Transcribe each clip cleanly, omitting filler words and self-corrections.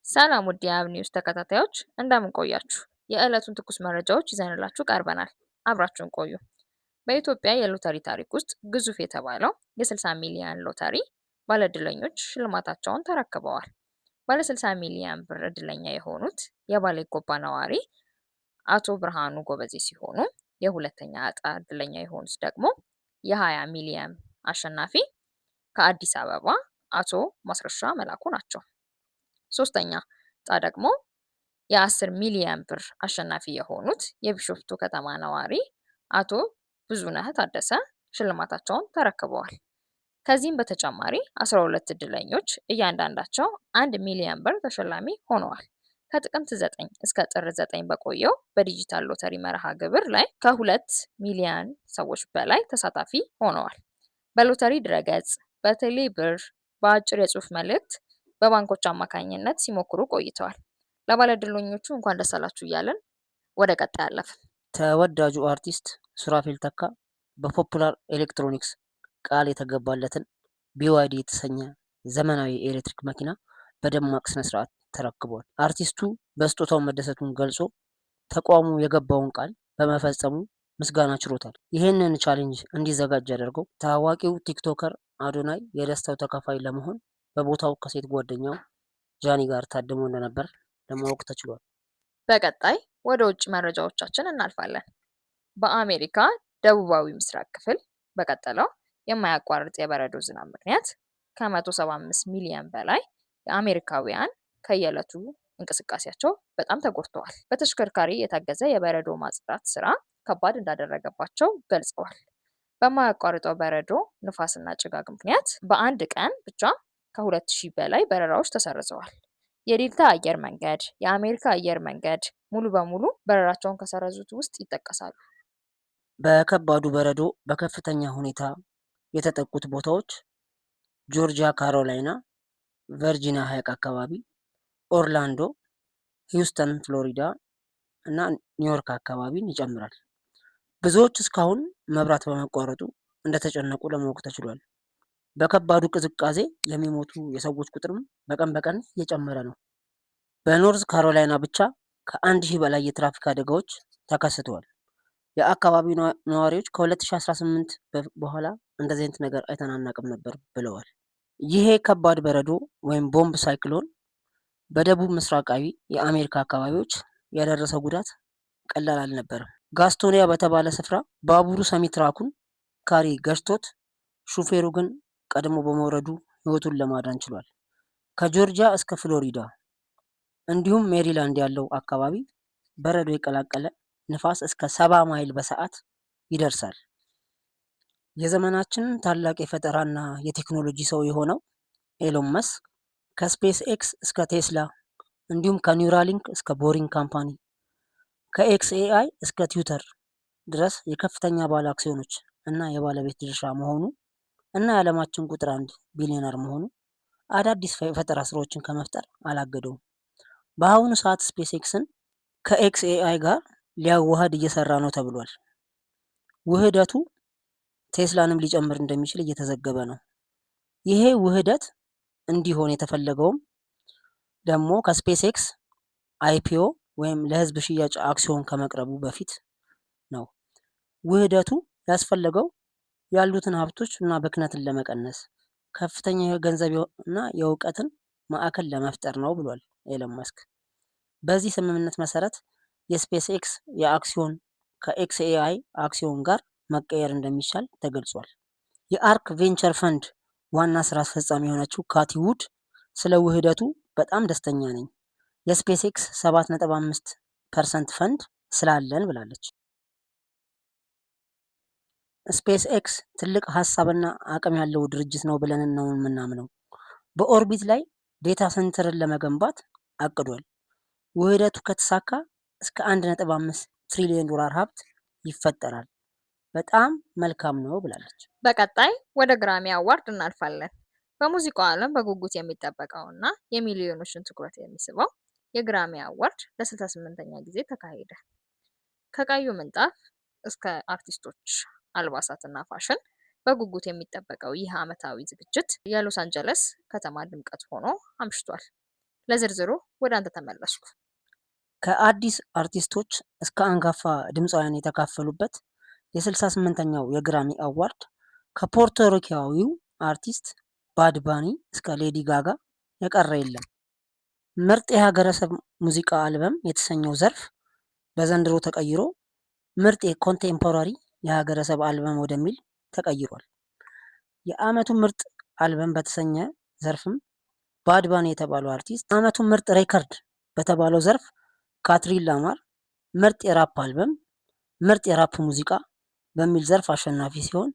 ሰላም ውድ የአብ ኒውስ ተከታታዮች እንደምን ቆያችሁ? የዕለቱን ትኩስ መረጃዎች ይዘንላችሁ ቀርበናል። አብራችሁን ቆዩ። በኢትዮጵያ የሎተሪ ታሪክ ውስጥ ግዙፍ የተባለው የ60 ሚሊዮን ሎተሪ ባለዕድለኞች ሽልማታቸውን ተረክበዋል። ባለ 60 ሚሊዮን ብር ዕድለኛ የሆኑት የባሌ ጎባ ነዋሪ አቶ ብርሃኑ ጎበዜ ሲሆኑ የሁለተኛ ዕጣ ዕድለኛ የሆኑት ደግሞ የ20 ሚሊዮን አሸናፊ ከአዲስ አበባ አቶ ማስረሻ መላኩ ናቸው። ሶስተኛ ዕጣ ደግሞ የ10 ሚሊዮን ብር አሸናፊ የሆኑት የቢሾፍቱ ከተማ ነዋሪ አቶ ብዙነህ ታደሰ ሽልማታቸውን ተረክበዋል። ከዚህም በተጨማሪ 12 ዕድለኞች እያንዳንዳቸው 1 ሚሊዮን ብር ተሸላሚ ሆነዋል። ከጥቅምት 9 እስከ ጥር 9 በቆየው በዲጂታል ሎተሪ መርሃ ግብር ላይ ከ2 ሚሊዮን ሰዎች በላይ ተሳታፊ ሆነዋል። በሎተሪ ድረገጽ፣ በቴሌ ብር፣ በአጭር የጽሑፍ መልእክት፣ በባንኮች አማካኝነት ሲሞክሩ ቆይተዋል። ለባለዕድለኞቹ እንኳን ደስ አላችሁ እያልን ወደ ቀጣይ አለፍን። ተወዳጁ አርቲስት ሱራፌል ተካ በፖፑላር ኤሌክትሮኒክስ ቃል የተገባለትን BYD የተሰኘ ዘመናዊ የኤሌክትሪክ መኪና በደማቅ ስነ ስርዓት ተረክቧል። አርቲስቱ በስጦታው መደሰቱን ገልጾ ተቋሙ የገባውን ቃል በመፈጸሙ ምስጋና ችሮታል። ይህንን ቻሌንጅ እንዲዘጋጅ ያደርገው ታዋቂው ቲክቶከር አዶናይ የደስታው ተካፋይ ለመሆን በቦታው ከሴት ጓደኛው ጃኒ ጋር ታድሞ እንደነበር ለማወቅ ተችሏል። በቀጣይ ወደ ውጭ መረጃዎቻችን እናልፋለን። በአሜሪካ ደቡባዊ ምስራቅ ክፍል በቀጠለው የማያቋርጥ የበረዶ ዝናብ ምክንያት ከ175 ሚሊዮን በላይ የአሜሪካውያን ከየዕለቱ እንቅስቃሴያቸው በጣም ተጎድተዋል። በተሽከርካሪ የታገዘ የበረዶ ማጽዳት ስራ ከባድ እንዳደረገባቸው ገልጸዋል። በማያቋርጠው በረዶ ንፋስና ጭጋግ ምክንያት በአንድ ቀን ብቻ ከ2000 በላይ በረራዎች ተሰርዘዋል። የዴልታ አየር መንገድ፣ የአሜሪካ አየር መንገድ ሙሉ በሙሉ በረራቸውን ከሰረዙት ውስጥ ይጠቀሳሉ። በከባዱ በረዶ በከፍተኛ ሁኔታ የተጠቁት ቦታዎች ጆርጂያ፣ ካሮላይና፣ ቨርጂኒያ ሐይቅ አካባቢ፣ ኦርላንዶ፣ ሂውስተን ፍሎሪዳ እና ኒውዮርክ አካባቢን ይጨምራል። ብዙዎች እስካሁን መብራት በመቋረጡ እንደተጨነቁ ለማወቅ ተችሏል። በከባዱ ቅዝቃዜ የሚሞቱ የሰዎች ቁጥርም በቀን በቀን እየጨመረ ነው። በኖርዝ ካሮላይና ብቻ ከ1000 በላይ የትራፊክ አደጋዎች ተከስተዋል። የአካባቢው ነዋሪዎች ከ2018 በኋላ እንደዚህ አይነት ነገር አይተናናቅም ነበር ብለዋል። ይሄ ከባድ በረዶ ወይም ቦምብ ሳይክሎን በደቡብ ምስራቃዊ የአሜሪካ አካባቢዎች ያደረሰው ጉዳት ቀላል አልነበረም። ጋስቶኒያ በተባለ ስፍራ ባቡሩ ሰሚ ትራኩን ካሪ ገጭቶት ሹፌሩ ግን ቀድሞ በመውረዱ ሕይወቱን ለማዳን ችሏል። ከጆርጂያ እስከ ፍሎሪዳ እንዲሁም ሜሪላንድ ያለው አካባቢ በረዶ የቀላቀለ ንፋስ እስከ 70 ማይል በሰዓት ይደርሳል። የዘመናችን ታላቅ የፈጠራና የቴክኖሎጂ ሰው የሆነው ኤሎን መስክ ከስፔስ ኤክስ እስከ ቴስላ እንዲሁም ከኒውራሊንክ እስከ ቦሪንግ ካምፓኒ ከኤክስኤአይ እስከ ትዊተር ድረስ የከፍተኛ ባለ አክሲዮኖች እና የባለቤት ድርሻ መሆኑ እና የዓለማችን ቁጥር 1 ቢሊዮነር መሆኑ አዳዲስ የፈጠራ ስራዎችን ከመፍጠር አላገደውም። በአሁኑ ሰዓት ስፔስ ኤክስን ከኤክስኤአይ ጋር ሊያዋሃድ እየሰራ ነው ተብሏል። ውህደቱ ቴስላንም ሊጨምር እንደሚችል እየተዘገበ ነው። ይሄ ውህደት እንዲሆን የተፈለገውም ደግሞ ከስፔስ ኤክስ አይፒኦ ወይም ለህዝብ ሽያጭ አክሲዮን ከመቅረቡ በፊት ነው። ውህደቱ ያስፈለገው ያሉትን ሀብቶች እና ብክነትን ለመቀነስ ከፍተኛ የገንዘብ እና የእውቀትን ማዕከል ለመፍጠር ነው ብሏል ኤለን መስክ። በዚህ ስምምነት መሰረት የስፔስ ኤክስ የአክሲዮን ከኤክስኤአይ አክሲዮን ጋር መቀየር እንደሚቻል ተገልጿል። የአርክ ቬንቸር ፈንድ ዋና ስራ አስፈጻሚ የሆነችው ካቲ ውድ ስለ ውህደቱ በጣም ደስተኛ ነኝ፣ የስፔስ ኤክስ 7.5% ፈንድ ስላለን ብላለች። ስፔስ ኤክስ ትልቅ ሀሳብና አቅም ያለው ድርጅት ነው ብለን ነው የምናምነው። በኦርቢት ላይ ዴታ ሴንተርን ለመገንባት አቅዷል። ውህደቱ ከተሳካ እስከ 1.5 ትሪሊዮን ዶላር ሀብት ይፈጠራል። በጣም መልካም ነው ብላለች። በቀጣይ ወደ ግራሚ አዋርድ እናልፋለን። በሙዚቃው ዓለም በጉጉት የሚጠበቀው እና የሚሊዮኖችን ትኩረት የሚስበው የግራሚ አዋርድ ለ68ኛ ጊዜ ተካሄደ። ከቀዩ ምንጣፍ እስከ አርቲስቶች አልባሳትና ፋሽን በጉጉት የሚጠበቀው ይህ ዓመታዊ ዝግጅት የሎስ አንጀለስ ከተማ ድምቀት ሆኖ አምሽቷል። ለዝርዝሩ ወደ አንተ ተመለስኩ። ከአዲስ አርቲስቶች እስከ አንጋፋ ድምፃውያን የተካፈሉበት የ68ኛው የግራሚ አዋርድ ከፖርቶሪካዊው አርቲስት ባድ ባኒ እስከ ሌዲ ጋጋ የቀረ የለም። ምርጥ የሀገረሰብ ሙዚቃ አልበም የተሰኘው ዘርፍ በዘንድሮ ተቀይሮ ምርጥ የኮንቴምፖራሪ የሀገረሰብ አልበም ወደሚል ተቀይሯል። የዓመቱ ምርጥ አልበም በተሰኘ ዘርፍም ባድ ባኒ የተባለው አርቲስት፣ የዓመቱ ምርጥ ሬከርድ በተባለው ዘርፍ ካትሪን ላማር ምርጥ የራፕ አልበም፣ ምርጥ የራፕ ሙዚቃ በሚል ዘርፍ አሸናፊ ሲሆን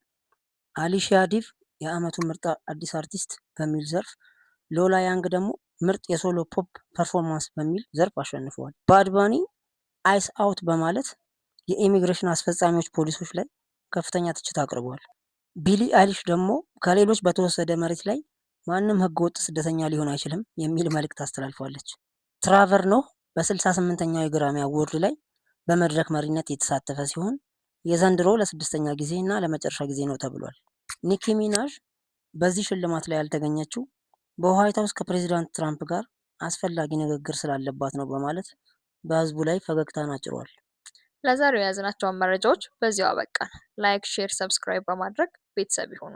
አሊሺያ ዲቭ የዓመቱ ምርጥ አዲስ አርቲስት በሚል ዘርፍ፣ ሎላ ያንግ ደግሞ ምርጥ የሶሎ ፖፕ ፐርፎርማንስ በሚል ዘርፍ አሸንፈዋል። ባድ ባኒ አይስ አውት በማለት የኢሚግሬሽን አስፈጻሚዎች ፖሊሶች ላይ ከፍተኛ ትችት አቅርበዋል። ቢሊ አይሊሽ ደግሞ ከሌሎች በተወሰደ መሬት ላይ ማንም ህገወጥ ስደተኛ ሊሆን አይችልም የሚል መልእክት አስተላልፋለች። ትራቨር ኖህ በ68ኛው የግራሚ አዋርድ ላይ በመድረክ መሪነት የተሳተፈ ሲሆን የዘንድሮ ለ6ኛ ጊዜ እና ለመጨረሻ ጊዜ ነው ተብሏል። ኒኪ ሚናዥ በዚህ ሽልማት ላይ ያልተገኘችው በዋይት ሀውስ ከፕሬዚዳንት ትራምፕ ጋር አስፈላጊ ንግግር ስላለባት ነው በማለት በህዝቡ ላይ ፈገግታን አጭሯል። ለዛሬው የያዝናቸውን መረጃዎች በዚያው አበቃን። ላይክ፣ ሼር፣ ሰብስክራይብ በማድረግ ቤተሰብ ይሁኑ።